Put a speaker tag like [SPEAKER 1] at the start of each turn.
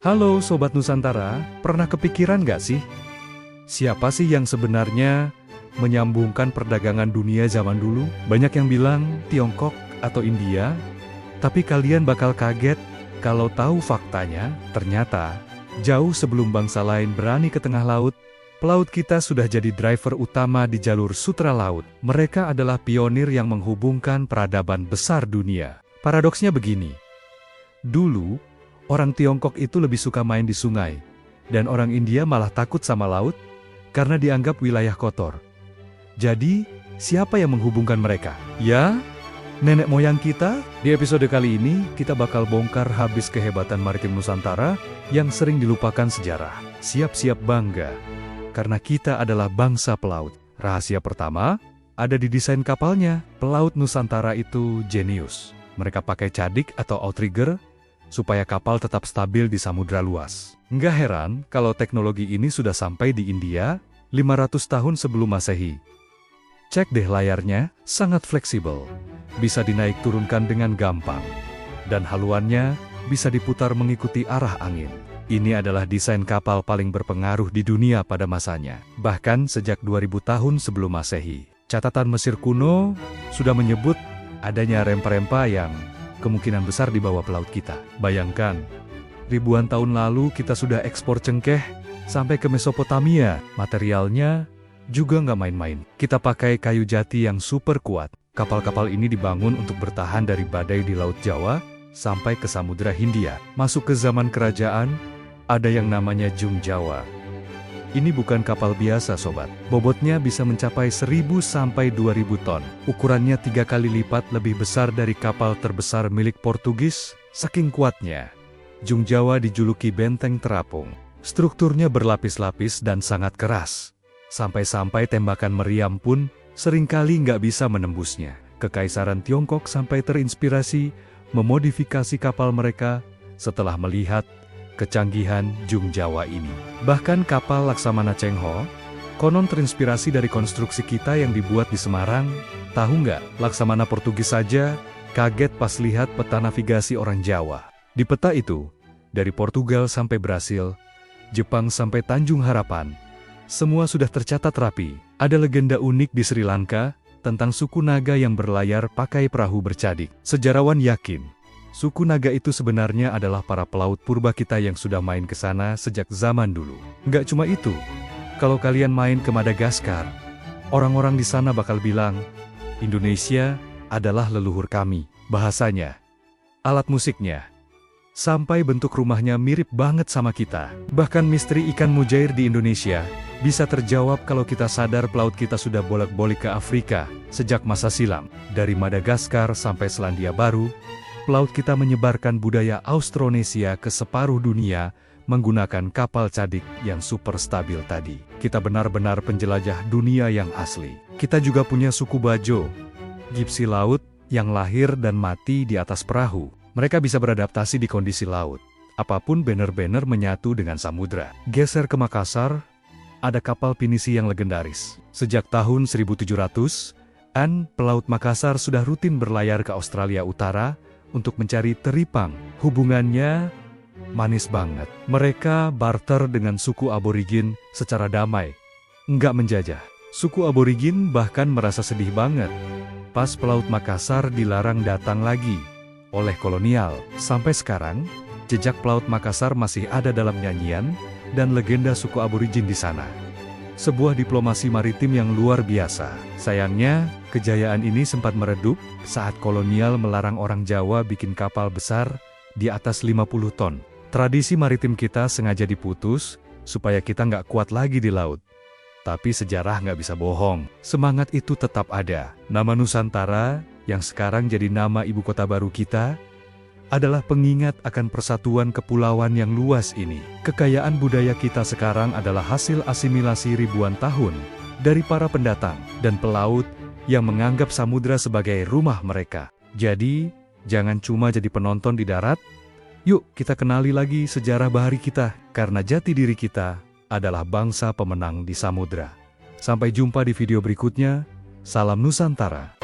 [SPEAKER 1] Halo Sobat Nusantara, pernah kepikiran nggak sih? Siapa sih yang sebenarnya menyambungkan perdagangan dunia zaman dulu? Banyak yang bilang Tiongkok atau India, tapi kalian bakal kaget kalau tahu faktanya, ternyata jauh sebelum bangsa lain berani ke tengah laut, pelaut kita sudah jadi driver utama di jalur sutra laut. Mereka adalah pionir yang menghubungkan peradaban besar dunia. Paradoksnya begini, dulu orang Tiongkok itu lebih suka main di sungai, dan orang India malah takut sama laut karena dianggap wilayah kotor. Jadi, siapa yang menghubungkan mereka? Ya, nenek moyang kita. Di episode kali ini, kita bakal bongkar habis kehebatan maritim Nusantara yang sering dilupakan sejarah. Siap-siap bangga, karena kita adalah bangsa pelaut. Rahasia pertama ada di desain kapalnya. Pelaut Nusantara itu jenius. Mereka pakai cadik atau outrigger supaya kapal tetap stabil di samudra luas. Nggak heran kalau teknologi ini sudah sampai di India 500 tahun sebelum Masehi. Cek deh layarnya, sangat fleksibel. Bisa dinaik turunkan dengan gampang. Dan haluannya bisa diputar mengikuti arah angin. Ini adalah desain kapal paling berpengaruh di dunia pada masanya. Bahkan sejak 2000 tahun sebelum Masehi. Catatan Mesir kuno sudah menyebut adanya rempa-rempa yang kemungkinan besar di bawah pelaut kita. Bayangkan, ribuan tahun lalu kita sudah ekspor cengkeh sampai ke Mesopotamia. Materialnya juga nggak main-main. Kita pakai kayu jati yang super kuat. Kapal-kapal ini dibangun untuk bertahan dari badai di Laut Jawa sampai ke Samudra Hindia. Masuk ke zaman kerajaan, ada yang namanya Jung Jawa. Ini bukan kapal biasa sobat. Bobotnya bisa mencapai 1000 sampai 2000 ton. Ukurannya 3 kali lipat lebih besar dari kapal terbesar milik Portugis. Saking kuatnya, Jung Jawa dijuluki benteng terapung. Strukturnya berlapis-lapis dan sangat keras. Sampai-sampai tembakan meriam pun seringkali nggak bisa menembusnya. Kekaisaran Tiongkok sampai terinspirasi memodifikasi kapal mereka setelah melihat kecanggihan Jung Jawa ini. Bahkan kapal Laksamana Cheng Ho konon terinspirasi dari konstruksi kita yang dibuat di Semarang. Tahu nggak, Laksamana Portugis saja kaget pas lihat peta navigasi orang Jawa. Di peta itu, dari Portugal sampai Brasil, Jepang sampai Tanjung Harapan, semua sudah tercatat rapi. Ada legenda unik di Sri Lanka tentang suku naga yang berlayar pakai perahu bercadik. Sejarawan yakin suku naga itu sebenarnya adalah para pelaut purba kita yang sudah main ke sana sejak zaman dulu. Nggak cuma itu, kalau kalian main ke Madagaskar, orang-orang di sana bakal bilang, Indonesia adalah leluhur kami. Bahasanya, alat musiknya, sampai bentuk rumahnya mirip banget sama kita. Bahkan misteri ikan mujair di Indonesia bisa terjawab kalau kita sadar pelaut kita sudah bolak-balik ke Afrika sejak masa silam. Dari Madagaskar sampai Selandia Baru, pelaut kita menyebarkan budaya Austronesia ke separuh dunia menggunakan kapal cadik yang super stabil tadi. Kita benar-benar penjelajah dunia yang asli. Kita juga punya suku Bajo, gipsi laut, yang lahir dan mati di atas perahu. Mereka bisa beradaptasi di kondisi laut. Apapun bener-bener menyatu dengan samudra. Geser ke Makassar, ada kapal pinisi yang legendaris. Sejak tahun 1700-an, pelaut Makassar sudah rutin berlayar ke Australia Utara untuk mencari teripang. Hubungannya manis banget. Mereka barter dengan suku aborigin secara damai, nggak menjajah. Suku aborigin bahkan merasa sedih banget pas pelaut Makassar dilarang datang lagi oleh kolonial. Sampai sekarang, jejak pelaut Makassar masih ada dalam nyanyian dan legenda suku aborigin di sana. Sebuah diplomasi maritim yang luar biasa. Sayangnya, kejayaan ini sempat meredup saat kolonial melarang orang Jawa bikin kapal besar di atas 50 ton. Tradisi maritim kita sengaja diputus supaya kita nggak kuat lagi di laut. Tapi sejarah nggak bisa bohong. Semangat itu tetap ada. Nama Nusantara, yang sekarang jadi nama ibu kota baru kita, adalah pengingat akan persatuan kepulauan yang luas ini. Kekayaan budaya kita sekarang adalah hasil asimilasi ribuan tahun dari para pendatang dan pelaut yang menganggap samudra sebagai rumah mereka. Jadi, jangan cuma jadi penonton di darat. Yuk kita kenali lagi sejarah bahari kita, karena jati diri kita adalah bangsa pemenang di samudra. Sampai jumpa di video berikutnya. Salam Nusantara.